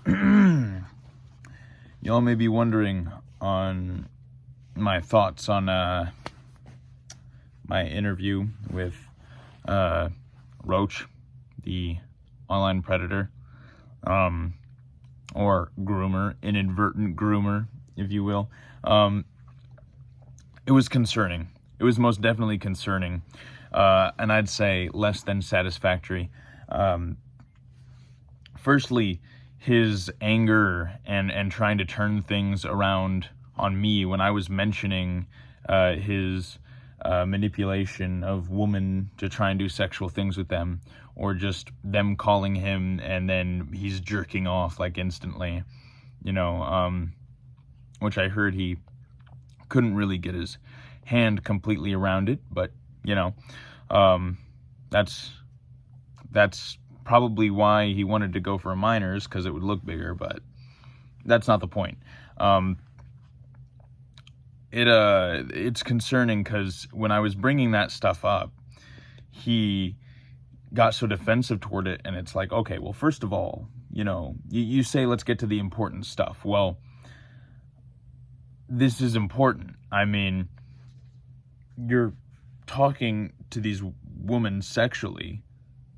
Y'all may be wondering on my thoughts on my interview with Roach, the online predator, or groomer, inadvertent groomer, if you will. It was concerning. It was most definitely concerning, and I'd say less than satisfactory. Firstly, his anger and trying to turn things around on me when I was mentioning his manipulation of women to try and do sexual things with them, or just them calling him and then he's jerking off like instantly, which I heard he couldn't really get his hand completely around it, but that's probably why he wanted to go for a minor's, because it would look bigger, but that's not the point. It's concerning because when I was bringing that stuff up, he got so defensive toward it, and it's like, okay, well, first of all, you say let's get to the important stuff. Well, this is important. I mean, you're talking to these women sexually,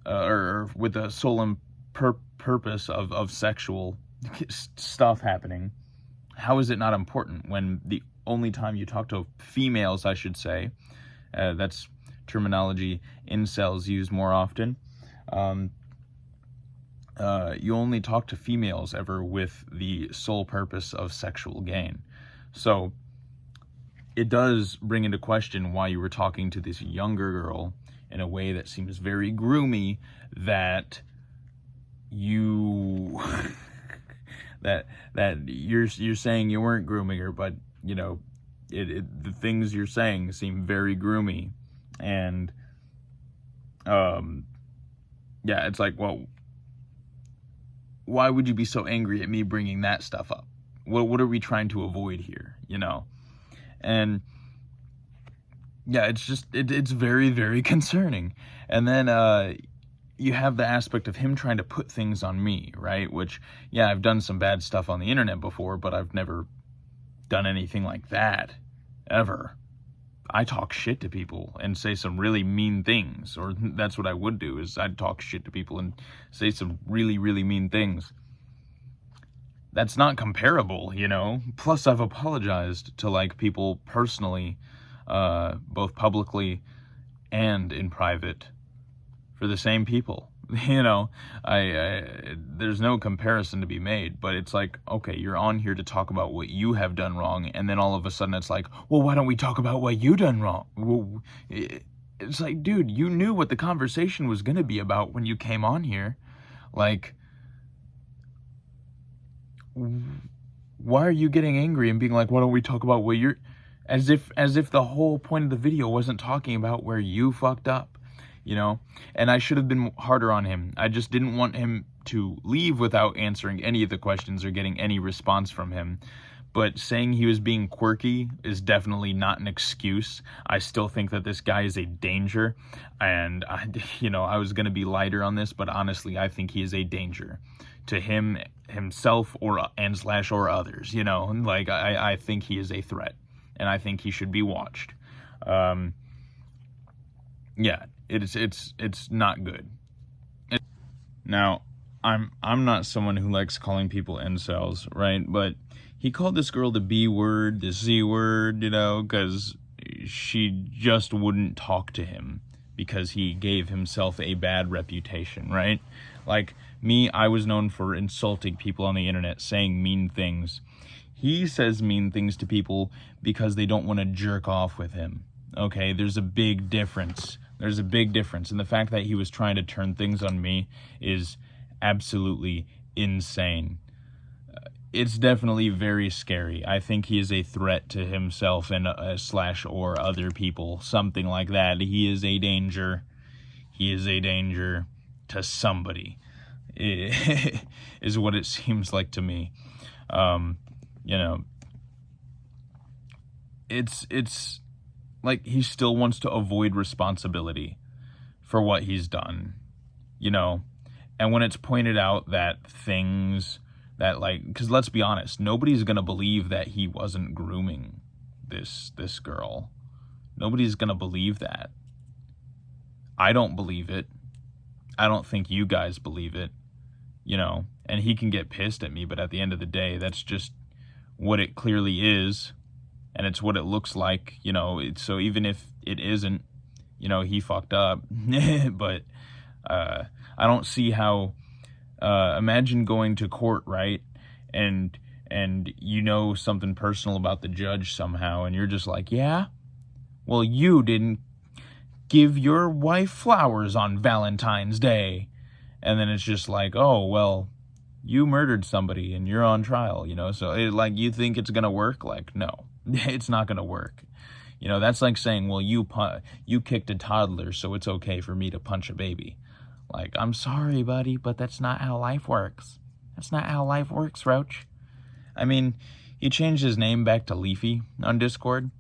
or with the sole and purpose of sexual stuff happening. How is it not important when the only time you talk to females, I should say, that's terminology incels use more often, you only talk to females ever with the sole purpose of sexual gain. So it does bring into question why you were talking to this younger girl in a way that seems very groomy, that you that you're saying you weren't grooming her, but the things you're saying seem very groomy. And it's like, well, why would you be so angry at me bringing that stuff up? What are we trying to avoid here? And it's very, very concerning. And then you have the aspect of him trying to put things on me, right? Which, I've done some bad stuff on the internet before, but I've never done anything like that, ever. I talk shit to people and say some really mean things, or that's what I would do, is I'd talk shit to people and say some really, really mean things. That's not comparable, Plus, I've apologized to, people personally, both publicly and in private, for the same people. There's no comparison to be made, but it's like, okay, you're on here to talk about what you have done wrong, and then all of a sudden it's like, well, why don't we talk about what you done wrong? Well, it's like, dude, you knew what the conversation was going to be about when you came on here. Like, why are you getting angry and being like, why don't we talk about what you're, as if the whole point of the video wasn't talking about where you fucked up, and I should have been harder on him. I just didn't want him to leave without answering any of the questions or getting any response from him. But saying he was being quirky is definitely not an excuse. I still think that this guy is a danger, and I was going to be lighter on this, but honestly, I think he is a danger to himself or others, I think he is a threat, and I think he should be watched. It's not good. Now, I'm not someone who likes calling people incels, right? But he called this girl the B word, the C word, because she just wouldn't talk to him because he gave himself a bad reputation, right? Like me, I was known for insulting people on the internet, saying mean things. He says mean things to people because they don't want to jerk off with him. Okay, there's a big difference. There's a big difference. And the fact that he was trying to turn things on me is absolutely insane. It's definitely very scary. I think he is a threat to himself and or other people, something like that. He is a danger. He is a danger to somebody, is what it seems like to me. It's like he still wants to avoid responsibility for what he's done, and when it's pointed out that things that, like, because let's be honest, nobody's gonna believe that he wasn't grooming this girl. Nobody's gonna believe that. I don't believe it. I don't think you guys believe it, you know, and he can get pissed at me, but at the end of the day, that's just what it clearly is, and it's what it looks like, you know. So even if it isn't, you know, he fucked up. But I don't see how, imagine going to court, right, and you know something personal about the judge somehow, and you're just like, yeah, well, you didn't give your wife flowers on Valentine's Day. And then it's just like, oh, well, you murdered somebody and you're on trial, you know? So, like, you think it's going to work? Like, no, it's not going to work. You know, that's like saying, well, you kicked a toddler, so it's okay for me to punch a baby. Like, I'm sorry, buddy, but that's not how life works. That's not how life works, Roach. I mean, he changed his name back to Leafy on Discord.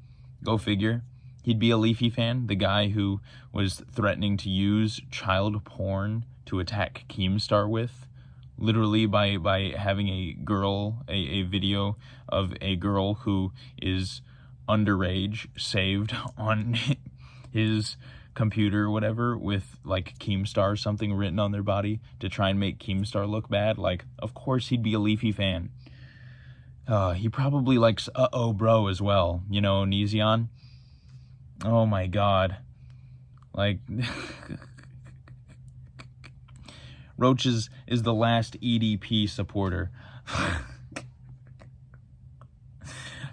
Go figure. He'd be a Leafy fan, the guy who was threatening to use child porn to attack Keemstar with, literally by having a video of a girl who is underage saved on his computer or whatever with, like, Keemstar or something written on their body to try and make Keemstar look bad. Like, of course he'd be a Leafy fan. He probably likes Uh-Oh Bro as well, you know, Nezion. Oh my god. Like, Roach is the last EDP supporter.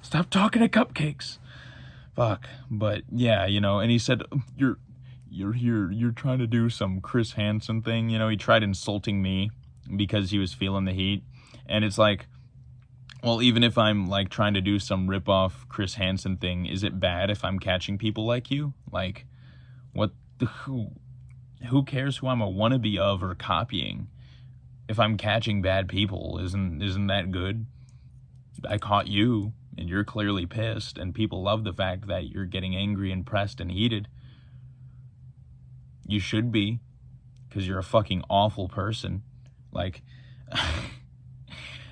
Stop talking to cupcakes. Fuck. But yeah, you know, and he said, you're here, you're trying to do some Chris Hansen thing, you know. He tried insulting me because he was feeling the heat. And it's like, well, even if I'm, like, trying to do some rip-off Chris Hansen thing, is it bad if I'm catching people like you? Like, what the, who cares who I'm a wannabe of or copying? If I'm catching bad people, isn't that good? I caught you, and you're clearly pissed, and people love the fact that you're getting angry and pressed and heated. You should be, because you're a fucking awful person. Like...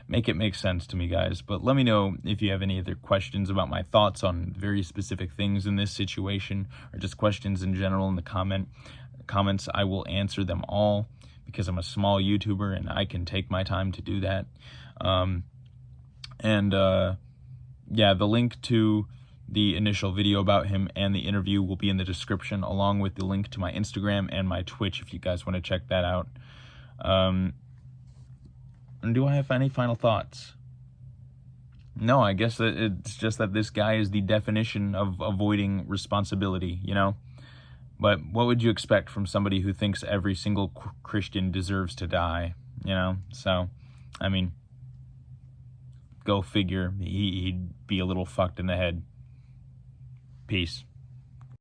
Make it make sense to me, guys. But let me know if you have any other questions about my thoughts on very specific things in this situation, or just questions in general in the comments. I will answer them all because I'm a small YouTuber and I can take my time to do that. Yeah, the link to the initial video about him and the interview will be in the description, along with the link to my Instagram and my Twitch if you guys want to check that out. And do I have any final thoughts? No, I guess that it's just that this guy is the definition of avoiding responsibility, you know? But what would you expect from somebody who thinks every single Christian deserves to die, you know? So, I mean, go figure. He'd be a little fucked in the head. Peace.